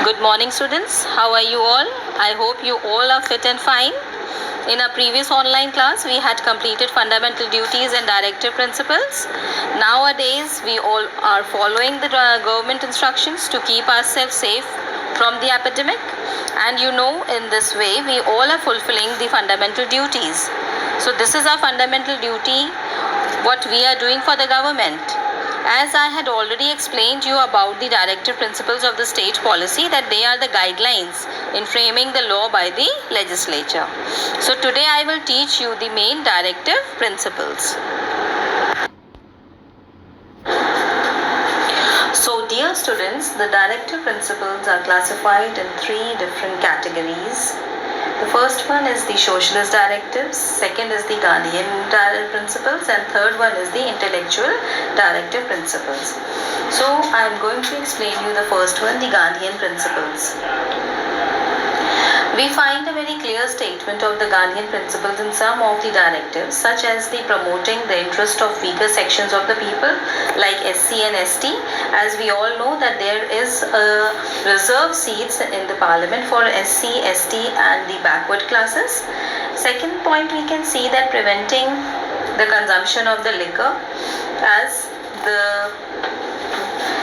Good morning, students. How are you all? I hope you all are fit and fine. In our previous online class, we had completed fundamental duties and directive principles. Nowadays, we all are following the government instructions to keep ourselves safe from the epidemic. And in this way, we all are fulfilling the fundamental duties. So this is our fundamental duty, what we are doing for the government. As I had already explained you about the directive principles of the state policy, that they are the guidelines in framing the law by the legislature. So today I will teach you the main directive principles. So dear students, the directive principles are classified in three different categories. The first one is the socialist directives, second is the Gandhian principles, and third one is the intellectual directive principles. So I am going to explain you the first one, the Gandhian principles. We find a very clear statement of the Gandhian principles in some of the directives, such as the promoting the interest of weaker sections of the people like SC and ST. As we all know that there is a reserved seats in the parliament for SC, ST and the backward classes. Second point, we can see that preventing the consumption of the liquor, as the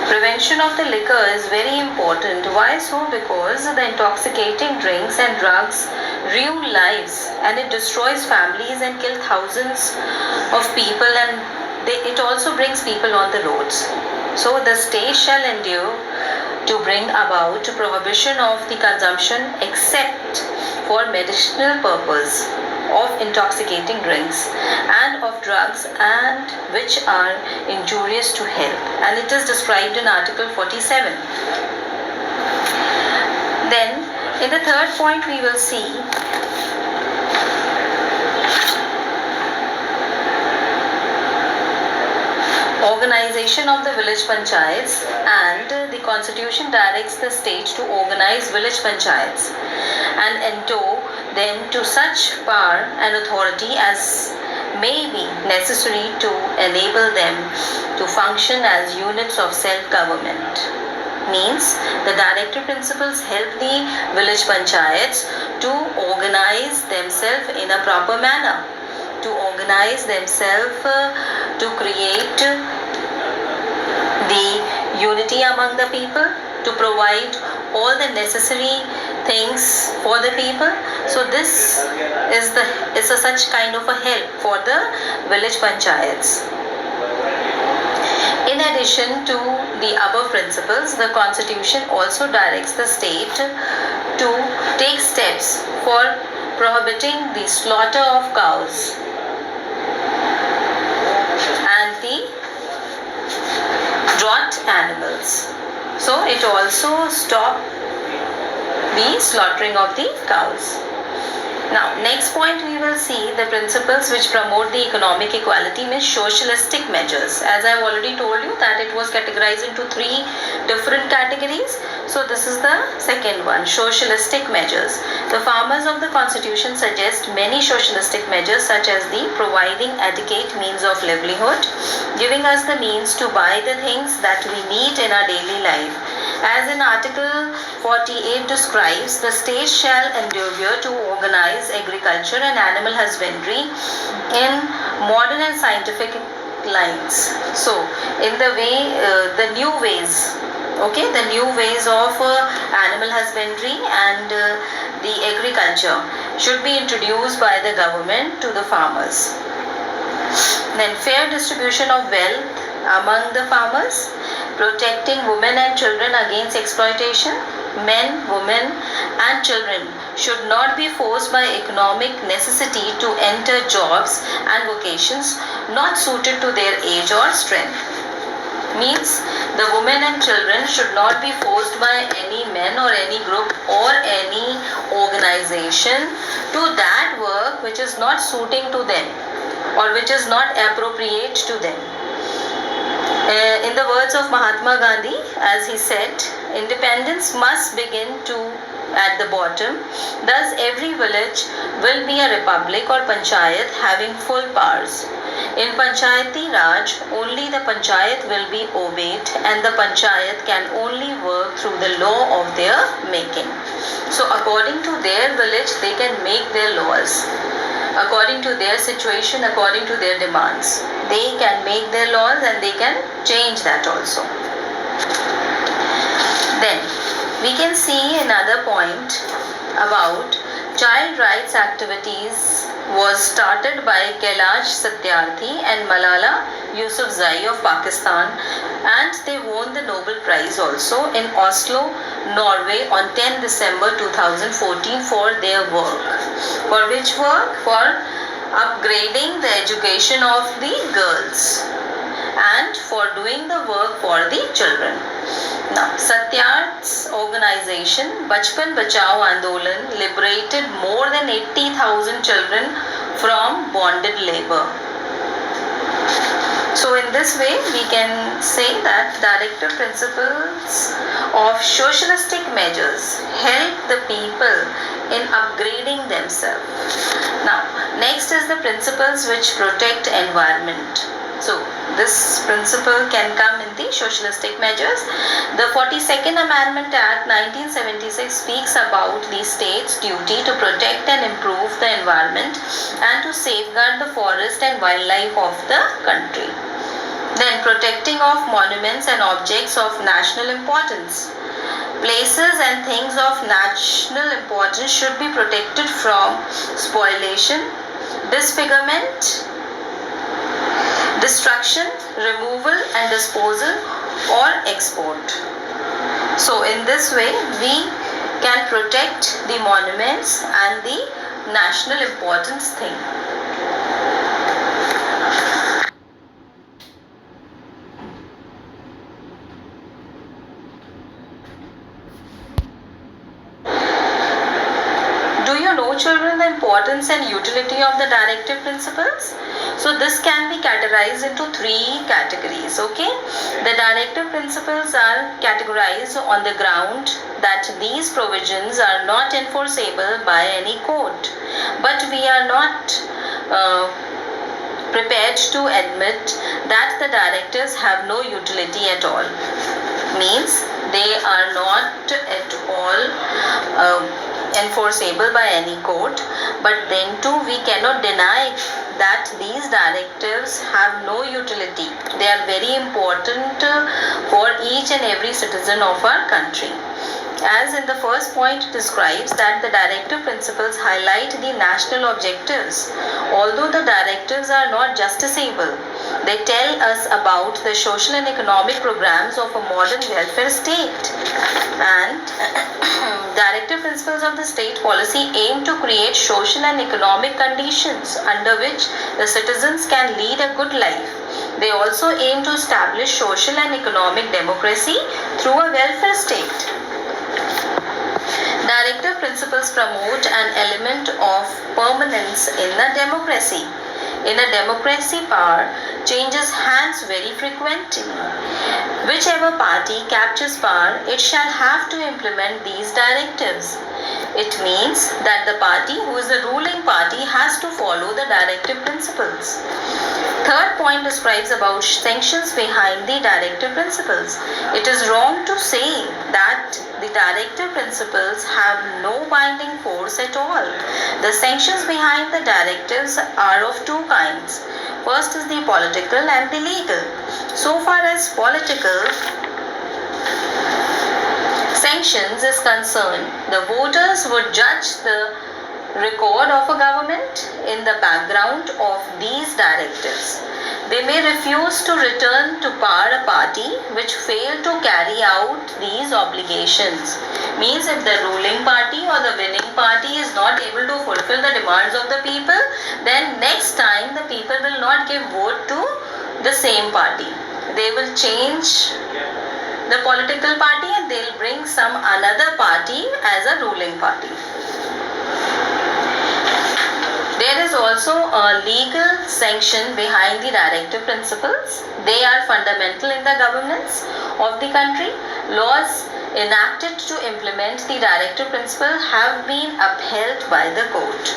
prevention of the liquor is very important. Why so? Because the intoxicating drinks and drugs ruin lives and it destroys families and kills thousands of people, and it also brings people on the roads. So the state shall endure to bring about prohibition of the consumption except for medicinal purpose of intoxicating drinks and of drugs and which are injurious to health, and it is described in Article 47. Then in the third point we will see organization of the village panchayats, and the constitution directs the state to organize village panchayats and endow them to such power and authority as may be necessary to enable them to function as units of self-government. Means the directive principles help the village panchayats to organize themselves in a proper manner, to organize themselves to create the unity among the people, to provide all the necessary things for the people. So this is such kind of a help for the village panchayats. In addition to the above principles, the constitution also directs the state to take steps for prohibiting the slaughter of cows and the draught animals. So it also stops the slaughtering of the cows. Now, next point we will see the principles which promote the economic equality, means socialistic measures. As I have already told you that it was categorized into three different categories. So this is the second one, socialistic measures. The farmers of the constitution suggest many socialistic measures, such as the providing adequate means of livelihood, giving us the means to buy the things that we need in our daily life. As in Article 48 describes, the state shall endeavour to organize agriculture and animal husbandry in modern and scientific lines. So, in the way, the new ways of animal husbandry and the agriculture should be introduced by the government to the farmers. Then, fair distribution of wealth among the farmers, protecting women and children against exploitation. Men, women and children should not be forced by economic necessity to enter jobs and vocations not suited to their age or strength. Means the women and children should not be forced by any men or any group or any organization to that work which is not suiting to them or which is not appropriate to them. In the words of Mahatma Gandhi, as he said, independence must begin at the bottom. Thus, every village will be a republic or panchayat having full powers. In Panchayati Raj, only the Panchayat will be obeyed and the Panchayat can only work through the law of their making. So according to their village, they can make their laws. According to their situation, according to their demands. They can make their laws and they can change that also. Then we can see another point about child rights activities was started by Kailash Satyarthi and Malala Yousafzai of Pakistan, and they won the Nobel Prize also in Oslo, Norway on 10 December 2014 for their work. For which work? For upgrading the education of the girls and for doing the work for the children. Now, Satyarth's organization Bachpan Bachao Andolan liberated more than 80,000 children from bonded labor. So in this way, we can say that directive principles of socialistic measures help the people in upgrading themselves. Now, next is the principles which protect environment. So, this principle can come in the socialistic measures. The 42nd Amendment Act 1976 speaks about the state's duty to protect and improve the environment and to safeguard the forest and wildlife of the country. Then, protecting of monuments and objects of national importance. Places and things of national importance should be protected from spoliation, disfigurement, destruction, removal and disposal or export. So in this way we can protect the monuments and the national importance thing. Do you know, children, the importance and utility of the directive principles? So this can be categorized into three categories, okay? The directive principles are categorized on the ground that these provisions are not enforceable by any court. But we are not prepared to admit that the directives have no utility at all. Means they are not at all enforceable by any court, but then too we cannot deny that these directives have no utility. They are very important for each and every citizen of our country. As in the first point describes that the directive principles highlight the national objectives. Although the directives are not justiciable, they tell us about the social and economic programs of a modern welfare state. And directive principles of the state policy aim to create social and economic conditions under which the citizens can lead a good life. They also aim to establish social and economic democracy through a welfare state. Directive principles promote an element of permanence in a democracy. In a democracy, power changes hands very frequently. Whichever party captures power, it shall have to implement these directives. It means that the party who is the ruling party has to follow the directive principles. Third point describes about sanctions behind the directive principles. It is wrong to say that the directive principles have no binding force at all. The sanctions behind the directives are of two kinds. First is the political and the legal. So far as political sanctions is concerned, the voters would judge the record of a government in the background of these directives. They may refuse to return to power a party which failed to carry out these obligations. Means if the ruling party or the winning party is not able to fulfill the demands of the people, then next time the people will not give vote to the same party. They will change the political party and they will bring some another party as a ruling party. There is also a legal sanction behind the directive principles. They are fundamental in the governance of the country. Laws enacted to implement the directive principle have been upheld by the court.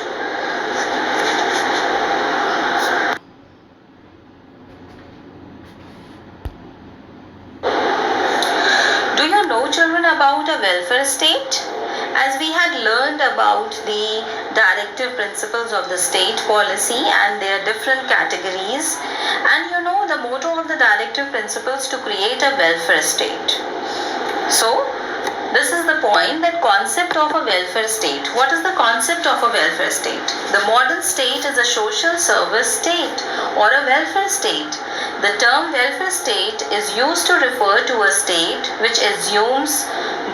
a welfare state? As we had learned about the directive principles of the state policy and their different categories, and you know the motto of the directive principles to create a welfare state. So, this is the point, that concept of a welfare state. What is the concept of a welfare state? The modern state is a social service state or a welfare state. The term welfare state is used to refer to a state which assumes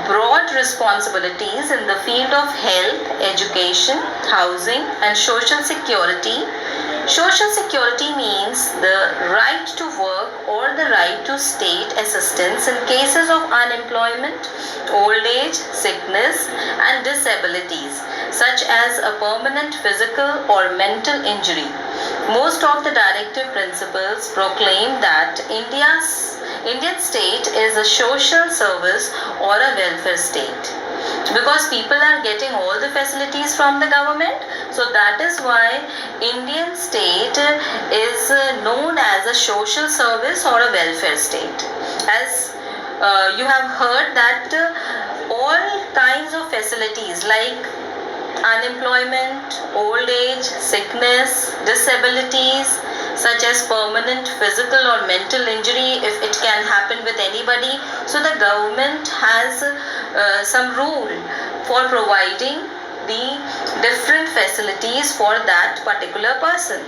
broad responsibilities in the field of health, education, housing, and social security. Social security means the right to work or the right to state assistance in cases of unemployment, old age, sickness, and disabilities, such as a permanent physical or mental injury. Most of the directive principles proclaim that Indian state is a social service or a welfare state, because people are getting all the facilities from the government. So that is why Indian state is known as a social service or a welfare state. As you have heard that all kinds of facilities like unemployment, old age, sickness, disabilities, such as permanent physical or mental injury, if it can happen with anybody, so the government has some rule for providing the different facilities for that particular person.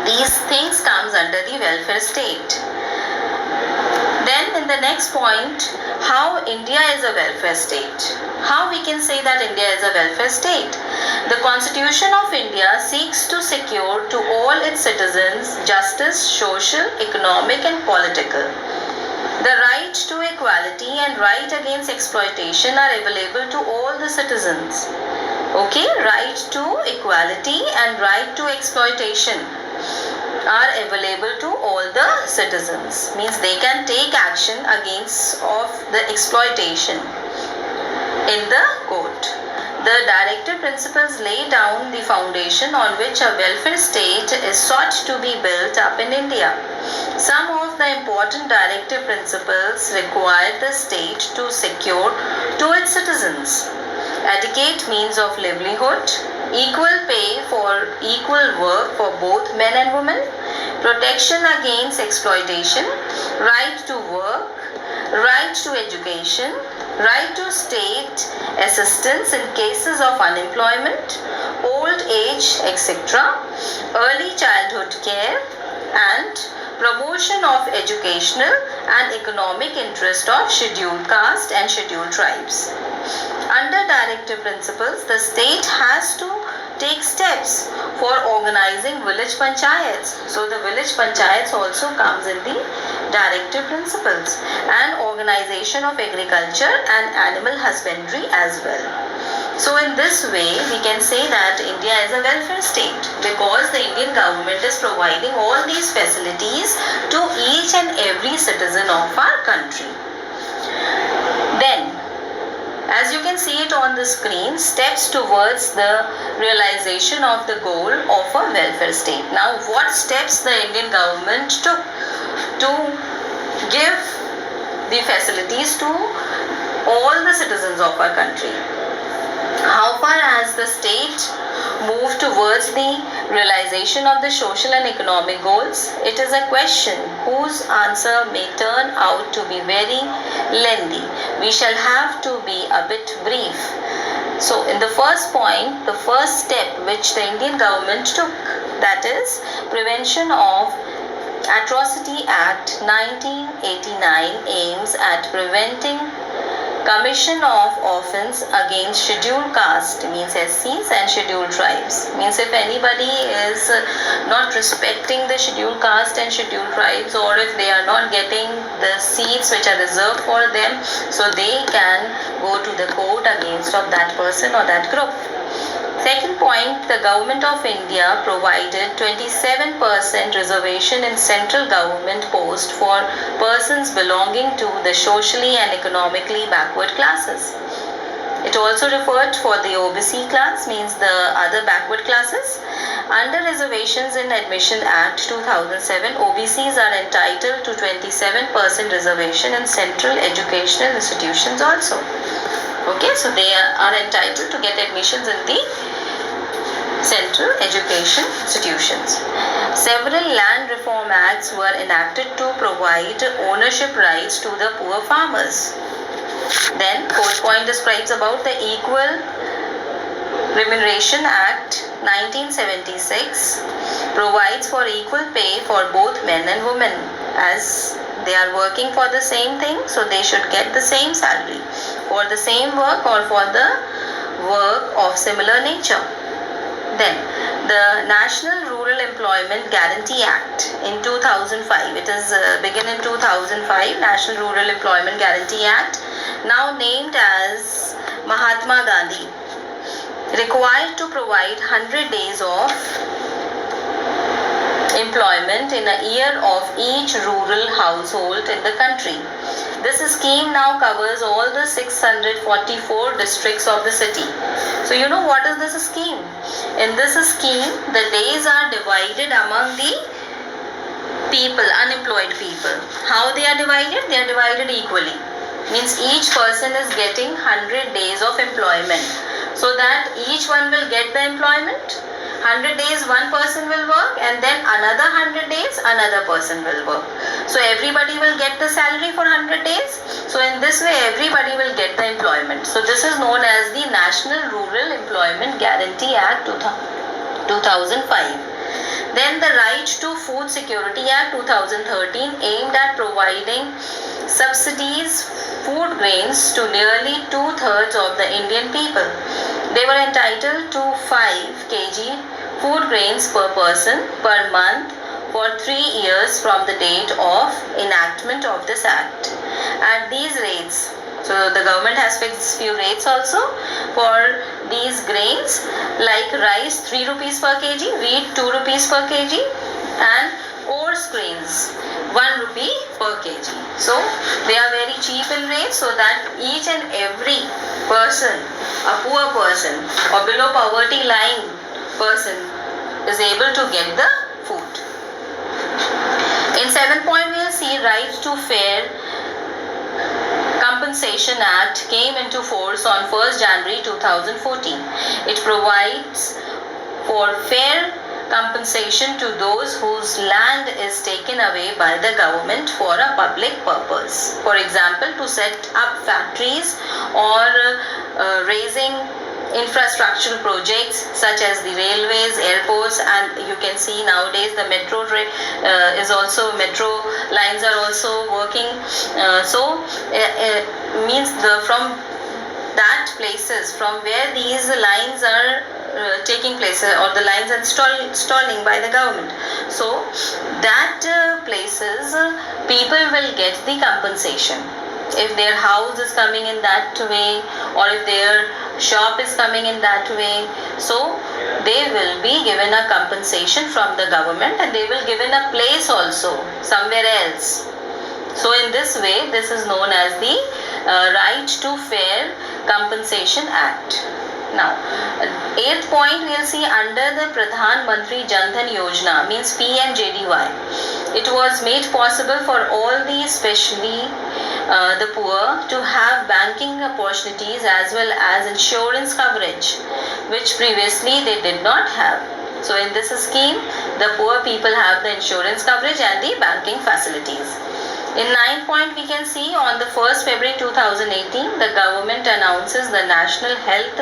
These things comes under the welfare state. Then in the next point, how India is a welfare state. How we can say that India is a welfare state? The Constitution of India seeks to secure to all its citizens justice, social, economic and political. The right to equality and right against exploitation are available to all the citizens. Okay, right to equality and right to exploitation are available to all the citizens. Means they can take action against of the exploitation in the court. The directive principles lay down the foundation on which a welfare state is sought to be built up in India. Some of the important directive principles require the state to secure to its citizens adequate means of livelihood, equal pay for equal work for both men and women, protection against exploitation, right to work, right to education, right to state assistance in cases of unemployment, old age, etc., early childhood care, and promotion of educational and economic interest of scheduled caste and scheduled tribes. Under directive principles, the state has to take steps for organizing village panchayats. So the village panchayats also comes in the directive principles, and organization of agriculture and animal husbandry as well. So in this way we can say that India is a welfare state, because the Indian government is providing all these facilities to each and every citizen of our country. Then, as you can see it on the screen, steps towards the realization of the goal of a welfare state. Now, what steps the Indian government took to give the facilities to all the citizens of our country? How far has the state moved towards the realization of the social and economic goals? It is a question whose answer may turn out to be very lengthy. We shall have to be a bit brief. So in the first point, the first step which the Indian government took, that is Prevention of Atrocity Act 1989, aims at preventing commission of offence against scheduled caste, means SCs, and scheduled tribes. Means if anybody is not respecting the scheduled caste and scheduled tribes, or if they are not getting the seats which are reserved for them, so they can go to the court against of that person or that group. Second point, the government of India provided 27% reservation in central government post for persons belonging to the socially and economically backward classes. It also referred for the OBC class, means the other backward classes, Under Reservations in Admission Act 2007, OBCs are entitled to 27% reservation in central educational institutions also. Okay, so they are entitled to get admissions in the central education institutions. Several land reform acts were enacted to provide ownership rights to the poor farmers. Then, fourth point describes about the Equal Remuneration Act 1976 provides for equal pay for both men and women, as they are working for the same thing, so they should get the same salary for the same work or for the work of similar nature. Then the National Rural Employment Guarantee Act in 2005, it is begun in 2005, National Rural Employment Guarantee Act, now named as Mahatma Gandhi, required to provide 100 days of employment in a year of each rural household in the country. This scheme now covers all the 644 districts of the city. So you know what is this scheme? In this scheme, the days are divided among the people, unemployed people. How they are divided? They are divided equally. Means each person is getting 100 days of employment. So that each one will get the employment. 100 days one person will work, and then another 100 days another person will work. So everybody will get the salary for 100 days. So in this way everybody will get the employment. So this is known as the National Rural Employment Guarantee Act 2005. Then the Right to Food Security Act 2013 aimed at providing subsidies food grains to nearly 2/3 of the Indian people. They were entitled to 5 kg food grains per person per month for 3 years from the date of enactment of this act. At these rates, so the government has fixed few rates also for these grains, like rice 3 rupees per kg, wheat 2 rupees per kg, and coarse grains 1 rupee per kg. So they are very cheap in rate, so that each and every person, a poor person or below poverty line person, is able to get the food. In 7th point, we will see Right to Fair Compensation Act came into force on 1st January 2014. It provides for fair compensation to those whose land is taken away by the government for a public purpose. For example, to set up factories or raising infrastructural projects such as the railways, airports, and you can see nowadays the metro lines are also working. Means from that places from where these lines are taking place, or the lines are installing by the government. So that places people will get the compensation. If their house is coming in that way, or if their shop is coming in that way, so they will be given a compensation from the government, and they will given a place also somewhere else. So in this way, this is known as the Right to Fair Compensation Act. Now, 8th point, we will see under the Pradhan Mantri Jan Dhan Yojana, means PMJDY. It was made possible for all the, especially the poor, to have banking opportunities as well as insurance coverage, which previously they did not have. So in this scheme, the poor people have the insurance coverage and the banking facilities. In 9th point, we can see on the 1st February 2018, the government announces the National Health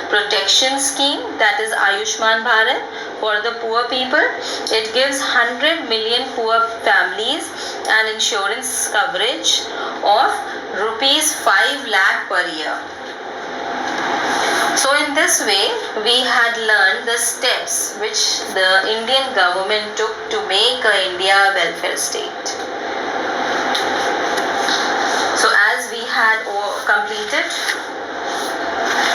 Protection Scheme, that is Ayushman Bharat, for the poor people. It gives 100 million poor families an insurance coverage of rupees 5 lakh per year. So in this way, we had learned the steps which the Indian government took to make India a welfare state. So as we had completed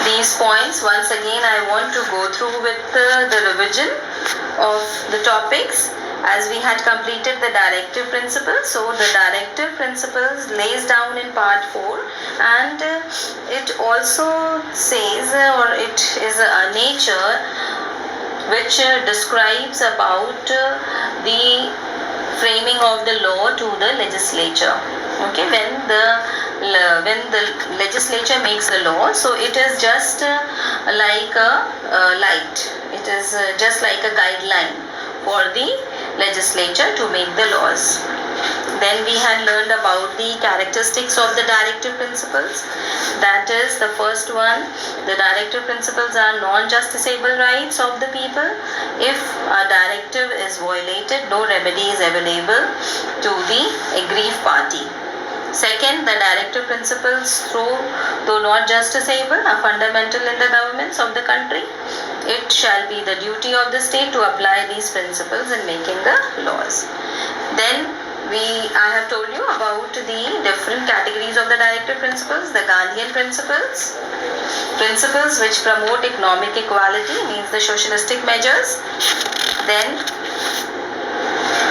these points, once again I want to go through with the revision of the topics. As we had completed the directive principles, so the directive principles lays down in part 4, and it also says, or it is a nature which describes about the framing of the law to the legislature. Okay, when the legislature makes the law, so it is just like a light. It is just like a guideline for the legislature to make the laws. Then we had learned about the characteristics of the directive principles. That is, the first one, the directive principles are non-justiciable rights of the people. If a directive is violated, no remedy is available to the aggrieved party. Second, the directive principles, though not justiciable, are fundamental in the governments of the country. It shall be the duty of the state to apply these principles in making the laws. Then I have told you about the different categories of the directive principles. The Gandhian principles, principles which promote economic equality, means the socialistic measures. Then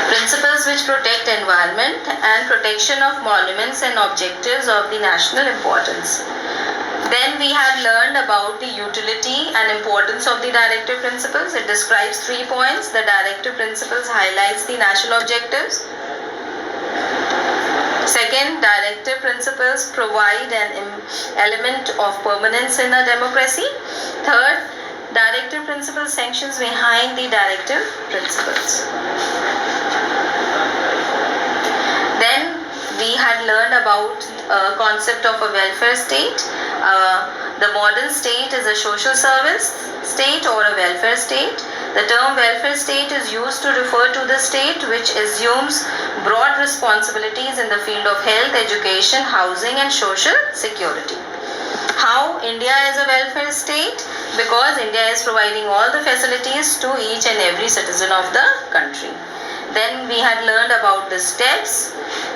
principles which protect environment and protection of monuments and objectives of the national importance. Then we had learned about the utility and importance of the directive principles. It describes 3 points. The directive principles highlights the national objectives. Second, directive principles provide an element of permanence in a democracy. Third, directive principles sanctions behind the directive principles. Then we had learned about concept of a welfare state. The modern state is a social service state or a welfare state. The term welfare state is used to refer to the state which assumes broad responsibilities in the field of health, education, housing and social security. How India is a welfare state? Because India is providing all the facilities to each and every citizen of the country. Then we had learned about the steps.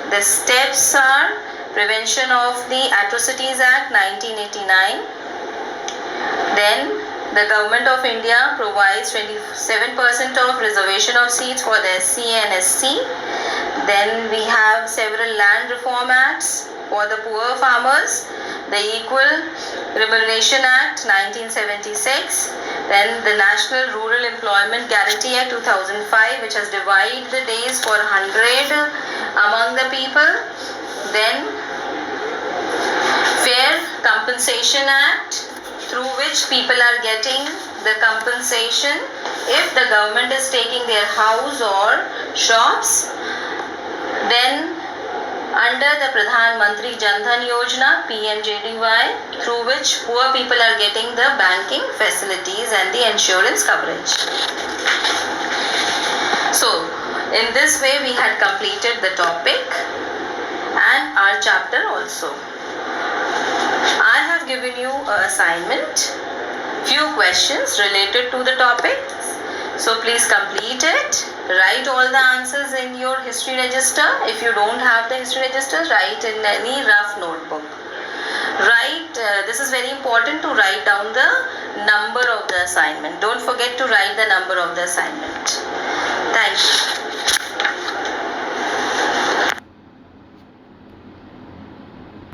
The steps are Prevention of the Atrocities Act 1989. Then the Government of India provides 27% of reservation of seats for the SC and SC. Then we have several land reform acts for the poor farmers. The Equal Remuneration Act 1976. Then the National Rural Employment Guarantee Act 2005, which has divided the days for 100 among the people. Then Fair Compensation Act, through which people are getting the compensation if the government is taking their house or shops. Then under the Pradhan Mantri Jan Dhan Yojana PMJDY, through which poor people are getting the banking facilities and the insurance coverage. So in this way we had completed the topic and our chapter also. I have given you an assignment, few questions related to the topic. So please complete it. Write all the answers in your history register. If you don't have the history register, write in any rough notebook. This is very important to write down the number of the assignment. Don't forget to write the number of the assignment. Thank you.